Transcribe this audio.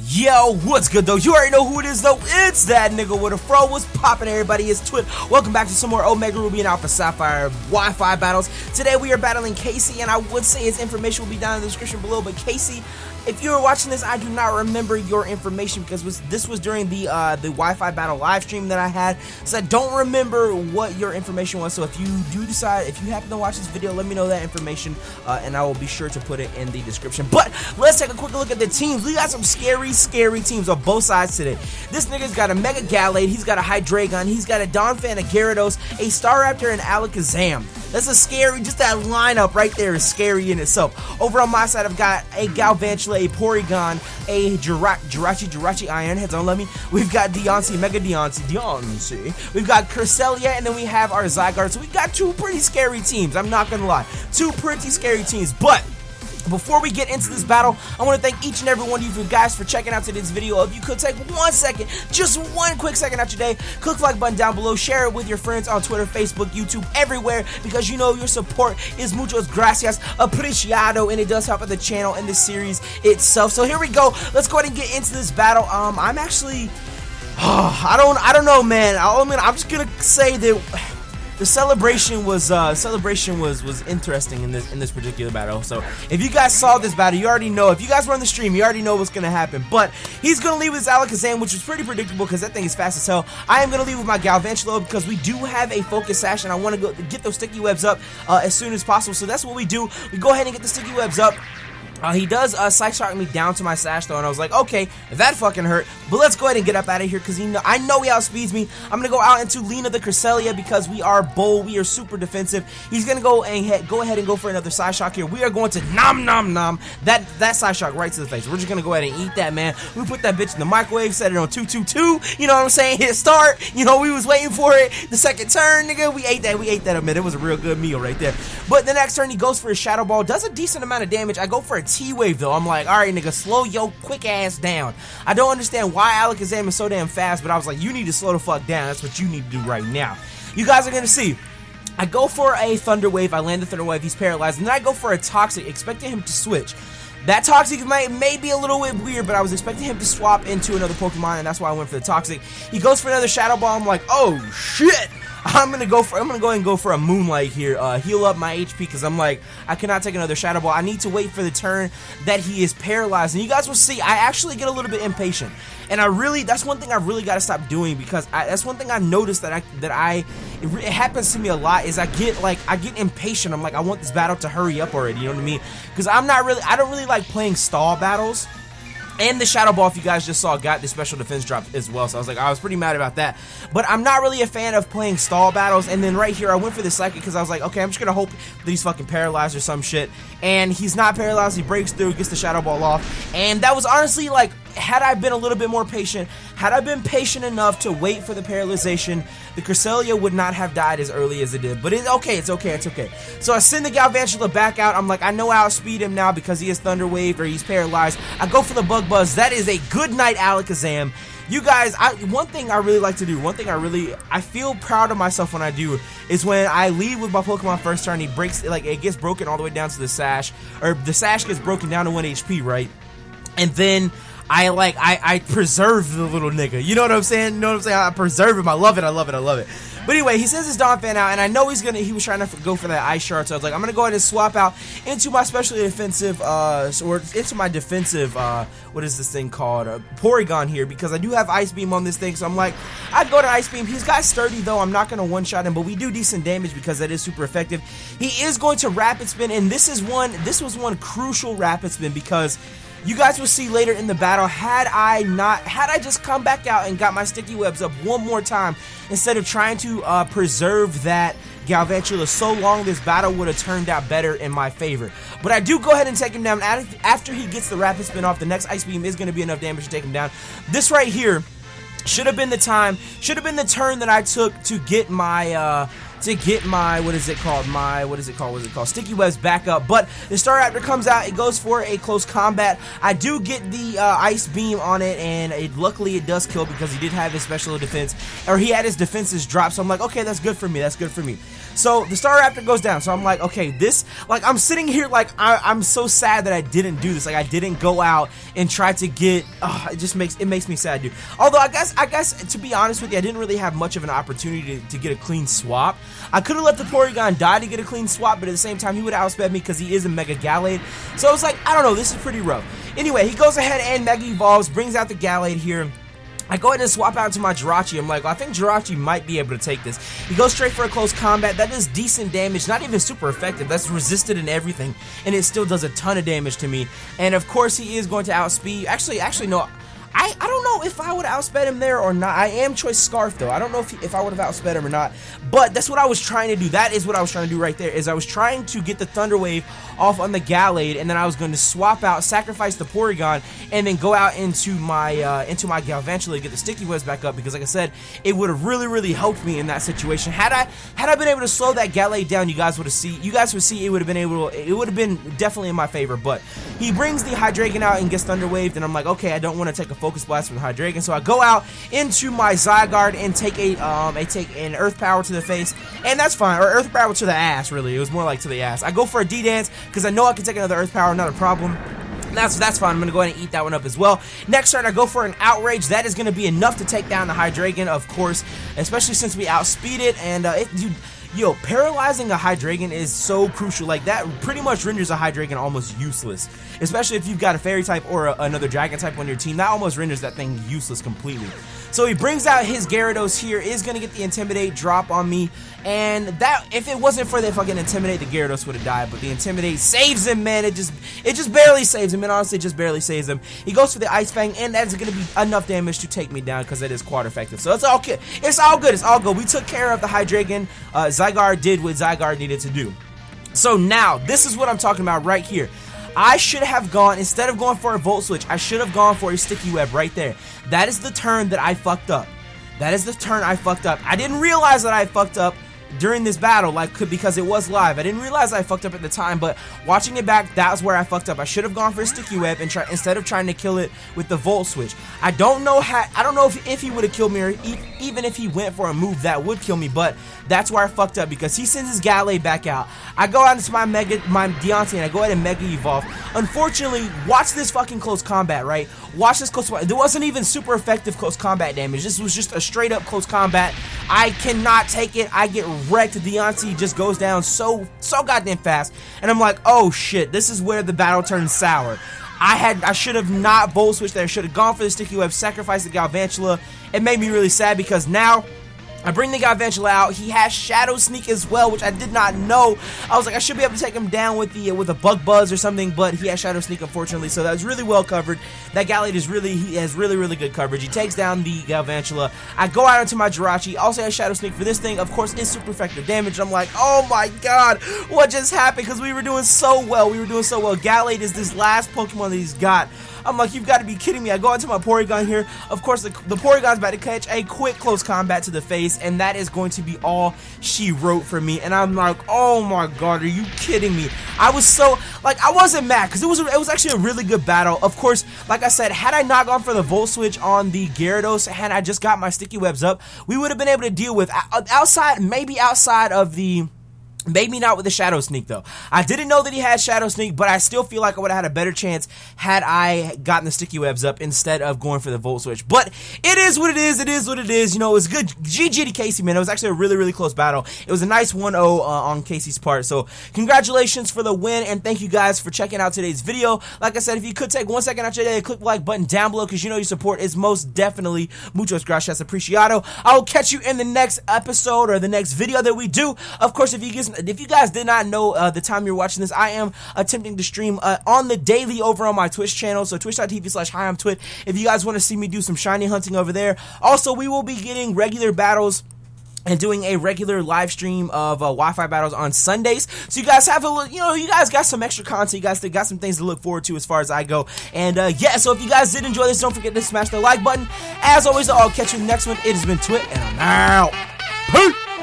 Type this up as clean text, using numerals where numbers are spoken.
Yo, what's good though? You already know who it is though. It's that nigga with a fro. What's poppin', everybody? It's Twit. Welcome back to some more Omega Ruby and Alpha Sapphire Wi-Fi battles. Today we are battling Casey, and I would say his information will be down in the description below. But Casey, if you were watching this, I do not remember your information because this was during the Wi-Fi battle live stream that I had. So I don't remember what your information was. So if you do decide, if you happen to watch this video, let me know that information, and I will be sure to put it in the description. But let's take a quick look at the teams. We got some scary teams on both sides today. This nigga's got a Mega Gallade, he's got a Hydreigon, he's got a Donphan, a Gyarados, a Staraptor, and Alakazam. That's a scary, just that lineup right there is scary in itself. Over on my side, I've got a Galvantula, a Porygon, a Jirachi Ironheads, don't let me. We've got Deontay, Mega Deontay. We've got Cresselia, and then we have our Zygarde. So we've got two pretty scary teams, I'm not gonna lie. Two pretty scary teams, but before we get into this battle, I want to thank each and every one of you guys for checking out today's video. If you could take 1 second, just one quick second out your day, click the like button down below, share it with your friends on Twitter, Facebook, YouTube, everywhere, because you know your support is muchos gracias, apreciado, and it does help out the channel and the series itself. So here we go. Let's go ahead and get into this battle. I'm actually, I don't know, man. I'm just gonna say that the celebration was interesting in this particular battle. So if you guys saw this battle, you already know. If you guys were on the stream, you already know what's gonna happen. But he's gonna leave with his Alakazam, which is pretty predictable because that thing is fast as hell. I am gonna leave with my Galvantula because we do have a Focus Sash, and I want to go get those sticky webs up as soon as possible. So that's what we do. We go ahead and get the sticky webs up. He does Psych Shock me down to my Sash though, and I was like, okay, that fucking hurt. But let's go ahead and get up out of here because I know he outspeeds me. I'm gonna go out into Lena the Cresselia because we are bold, we are super defensive. He's gonna go ahead and go for another Psych Shock here. We are going to nom that Psych Shock right to the face. We're just gonna go ahead and eat that, man. We put that bitch in the microwave, set it on 222. You know what I'm saying? Hit start. You know, we was waiting for it. The second turn, nigga, we ate that. A minute. It was a real good meal right there. But the next turn, he goes for a Shadow Ball, does a decent amount of damage. I go for a T-Wave though. I'm like, alright nigga, slow your quick ass down. I don't understand why Alakazam is so damn fast, but I was like, you need to slow the fuck down. That's what you need to do right now. You guys are gonna see. I go for a Thunder Wave, I land the Thunder Wave, he's paralyzed, and then I go for a Toxic, expecting him to switch. That Toxic may be a little bit weird, but I was expecting him to swap into another Pokemon, and that's why I went for the Toxic. He goes for another Shadow Ball. I'm like, oh shit! I'm gonna go ahead and go for a Moonlight here, heal up my HP, because I'm like, I cannot take another Shadow Ball. I need to wait for the turn that he is paralyzed, and you guys will see, I actually get a little bit impatient, and that's one thing I really gotta stop doing, because that's one thing I noticed that it happens to me a lot, is I get impatient. I'm like, I want this battle to hurry up already, you know what I mean? Because I don't really like playing stall battles. And the Shadow Ball, if you guys just saw, got the special defense drop as well. So I was like, I was pretty mad about that. But I'm not really a fan of playing stall battles. And then right here, I went for the Psychic because I was like, okay, I'm just going to hope that he's fucking paralyzed or some shit. And he's not paralyzed. He breaks through, gets the Shadow Ball off. And that was honestly like, had I been a little bit more patient, had I been patient enough to wait for the paralyzation, the Cresselia would not have died as early as it did. But it's okay, it's okay. So I send the Galvantula back out. I'm like, I know I outspeed him now because he has Thunder Wave or he's paralyzed. I go for the Bug Buzz. That is a good night Alakazam. You guys, one thing I really like to do, I feel proud of myself when I do, is when I lead with my Pokemon first turn, he breaks, like, it gets broken all the way down to the Sash, or the Sash gets broken down to 1 HP, right? And then I preserve the little nigga. You know what I'm saying? I preserve him. I love it. But anyway, he sends his Donphan out, and I know he was trying to go for that Ice Shard, so I was like, I'm gonna go ahead and swap out into my specially defensive, or into my defensive, what is this thing called? Porygon here, because I do have Ice Beam on this thing, so I'm like, I'd go to Ice Beam. He's got Sturdy though, I'm not gonna one-shot him, but we do decent damage because that is super effective. He is going to Rapid Spin, and this was one crucial Rapid Spin, because you guys will see later in the battle, had I just come back out and got my sticky webs up one more time, instead of trying to preserve that Galvantula so long, this battle would have turned out better in my favor. But I do go ahead and take him down. After he gets the Rapid Spin off, the next Ice Beam is going to be enough damage to take him down. This right here should have been the turn that I took to get my to get my, sticky webs back up. But the Staraptor comes out, it goes for a close combat. I do get the ice beam on it, and luckily it does kill because he did have his special defense, or he had his defenses drop. So I'm like, okay, that's good for me, that's good for me. So the Staraptor goes down, so I'm like, okay, this, like, I'm sitting here like, I'm so sad that I didn't do this. Like, I didn't go out and try to get, it makes me sad, dude. Although I guess to be honest with you, I didn't really have much of an opportunity to get a clean swap. I could have let the Porygon die to get a clean swap, but at the same time, he would have outsped me because he is a Mega Gallade. So I was like, I don't know, this is pretty rough. Anyway, he goes ahead and Mega Evolves, brings out the Gallade here. I go ahead and swap out to my Jirachi. I'm like, well, I think Jirachi might be able to take this. He goes straight for a close combat. That does decent damage, not even super effective. That's resisted and everything, and it still does a ton of damage to me. And of course, he is going to outspeed. Actually, no. I don't know if I would have outsped him there or not. I am Choice Scarf, though. I don't know if I would have outsped him or not. But that's what I was trying to do. That is what I was trying to do right there, is I was trying to get the Thunder Wave off on the Gallade, and then I was going to swap out, sacrifice the Porygon, and then go out into my Galvantula to get the Sticky Webs back up, because like I said, it would have really helped me in that situation. Had I been able to slow that Gallade down, you guys would see it would have been definitely in my favor. But he brings the Hydreigon out and gets Thunder Waved, and I'm like, okay, I don't want to take a Focus Blast from the Hydreigon, so I go out into my Zygarde and take an Earth Power to the face, and that's fine, or Earth Power to the ass, really. It was more like to the ass. I go for a D-Dance because I know I can take another Earth Power, not a problem. That's fine. I'm going to go ahead and eat that one up as well. Next turn, I go for an Outrage. That is going to be enough to take down the Hydreigon, of course, especially since we outspeed it, and Yo, paralyzing a Hydreigon is so crucial. Like, that pretty much renders a Hydreigon almost useless. Especially if you've got a Fairy type or another Dragon type on your team. That almost renders that thing useless completely. So he brings out his Gyarados here, is going to get the Intimidate drop on me. And that, if it wasn't for the fucking Intimidate, the Gyarados would have died. But the Intimidate saves him, man. It just barely saves him. And honestly, it just barely saves him. He goes for the Ice Fang, and that's going to be enough damage to take me down because it is quad effective. So it's all good. It's all good. It's all good. We took care of the Hydreigon. Zygarde did what Zygarde needed to do. So now, this is what I'm talking about right here. I should have gone, instead of going for a Volt Switch, I should have gone for a Sticky Web right there. That is the turn that I fucked up. That is the turn I fucked up. I didn't realize that I fucked up during this battle, because it was live. I didn't realize I fucked up at the time, but watching it back, that was where I fucked up. I should have gone for a Sticky Web and instead of trying to kill it with the Volt Switch. I don't know if he would have killed me, or even if he went for a move that would kill me, but that's where I fucked up, because he sends his Gallade back out. I go out into my Deontay, and I go ahead and Mega Evolve. Unfortunately, watch this fucking close combat, right? Watch this close combat. There wasn't even super effective close combat damage. This was just a straight up close combat. I cannot take it. I get wrecked. Deontay just goes down so goddamn fast, and I'm like, oh shit, this is where the battle turns sour. I should have not Volt Switched there. I should have gone for the Sticky Web, sacrificed the Galvantula. It made me really sad because now I bring the Galvantula out. He has Shadow Sneak as well, which I did not know. I was like, I should be able to take him down with a Bug Buzz or something, but he has Shadow Sneak, unfortunately, so that was really well covered. That Gallade he has really good coverage. He takes down the Galvantula. I go out into my Jirachi, also has Shadow Sneak for this thing. Of course, it's super effective damage. I'm like, oh my god, what just happened? Because we were doing so well. Gallade is this last Pokemon that he's got. I'm like, you've got to be kidding me. I go into my Porygon here. Of course, the Porygon's about to catch a quick close combat to the face, and that is going to be all she wrote for me. And I'm like, oh my god, are you kidding me? I was so, like, I wasn't mad, because it was actually a really good battle. Of course, like I said, had I not gone for the Volt Switch on the Gyarados, had I just got my Sticky Webs up, we would have been able to deal with, maybe outside of the... Maybe not with the Shadow Sneak, though. I didn't know that he had Shadow Sneak, but I still feel like I would have had a better chance had I gotten the Sticky Webs up instead of going for the Volt Switch. But it is what it is. It is what it is. You know, it was good. GG to Casey, man. It was actually a really close battle. It was a nice 1-0 on Casey's part. So, congratulations for the win, and thank you guys for checking out today's video. Like I said, if you could take 1 second out your day, click the like button down below, because you know your support is most definitely muchos gracias apreciado. I will catch you in the next episode or the next video that we do. Of course, if you guys did not know the time you're watching this, I am attempting to stream on the daily over on my Twitch channel, so twitch.tv/HiI'mTwit if you guys want to see me do some shiny hunting over there. Also, we will be getting regular battles and doing a regular live stream of Wi-Fi battles on Sundays. So you guys have a look, you guys got some extra content. You guys got some things to look forward to as far as I go. And yeah, so if you guys did enjoy this, don't forget to smash the like button. As always, I'll catch you in the next one. It has been Twit, and I'm out. Peace!